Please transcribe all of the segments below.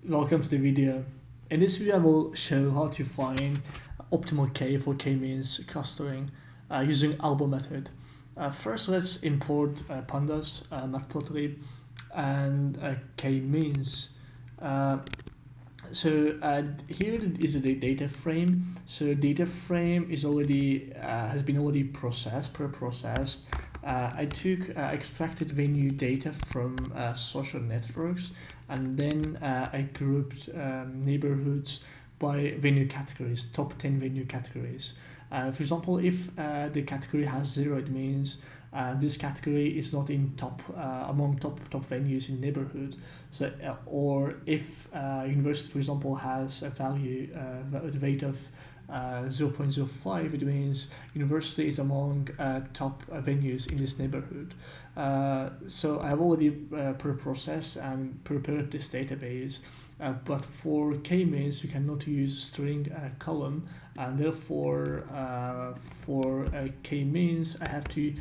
Welcome to the video. In this video I will show how to find optimal K for k-means clustering using ALBO method. First let's import pandas, matplotlib, and k-means. Here is the data frame. So data frame is already has been already pre-processed. I took extracted venue data from social networks, and then I grouped neighborhoods by venue categories, top 10 venue categories. For example, if the category has 0, it means this category is not in among top venues in neighborhood. So or if university, for example, has a value the weight of 0.05, it means university is among top venues in this neighborhood. So I have already pre-processed and prepared this database, but for k-means you cannot use string column, and therefore for k-means I have to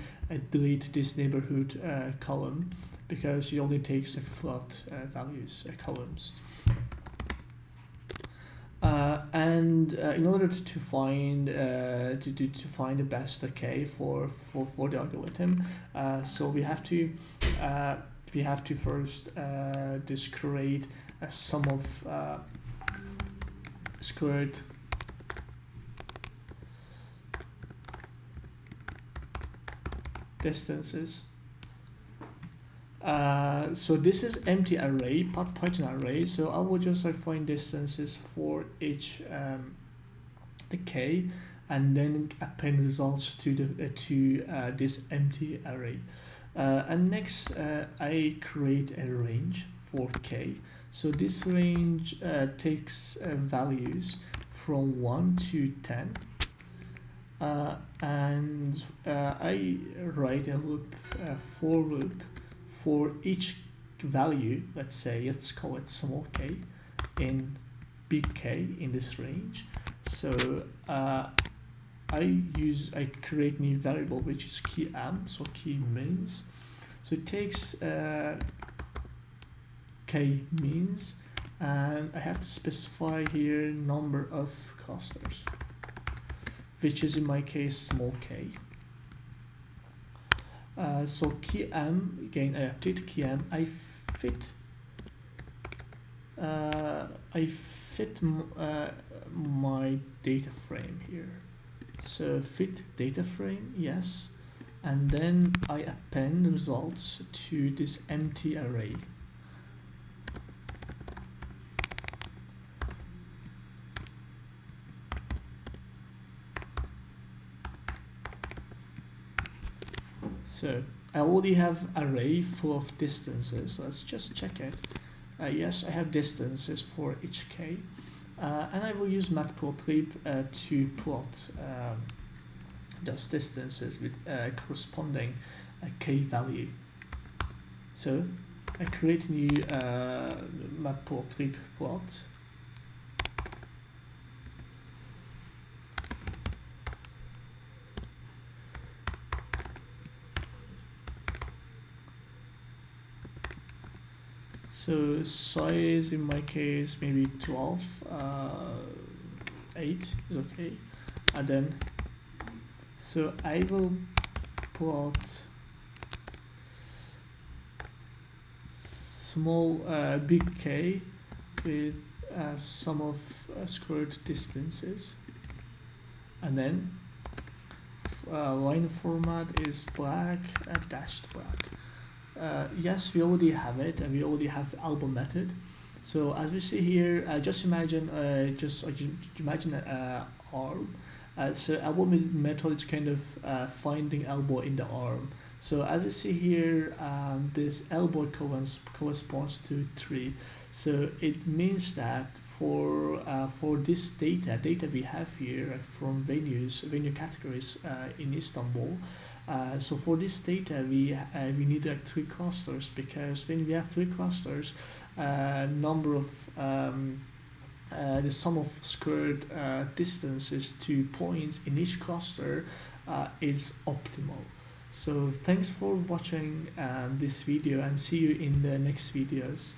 delete this neighborhood column, because it only takes float values, columns. In order to find the best k for the algorithm, so we have to first just create a sum of squared distances. So this is empty array, Python array. So I will just find distances for each the k, and then append results to this empty array. And next I create a range for k. So this range takes values from 1 to 10. And I write a loop, for loop, for each value. Let's call it small k in big K in this range. So I create new variable which is key_m, so k-means. So it takes k-means, and I have to specify here number of clusters, which is in my case small k. So key_m, again I update key_m. I fit my data frame here. So fit data frame, yes, and then I append results to this empty array. So I already have array full of distances. So let's just check it. Yes, I have distances for each k, and I will use matplotlib to plot those distances with corresponding k value. So I create new matplotlib plot. So size in my case maybe 12, 8 is okay. And then so I will plot small big K with sum of squared distances, and then line format is black, dashed black. Yes, we already have it, and we already have ALBO method. So as we see here, just imagine arm. So ALBO method is kind of finding elbow in the arm. So as you see here, this elbow corresponds to 3. So it means that for this data we have here from venue categories in Istanbul. So for this data we need 3 clusters, because when we have 3 clusters, number of the sum of squared distances to points in each cluster is optimal. So thanks for watching this video, and see you in the next videos.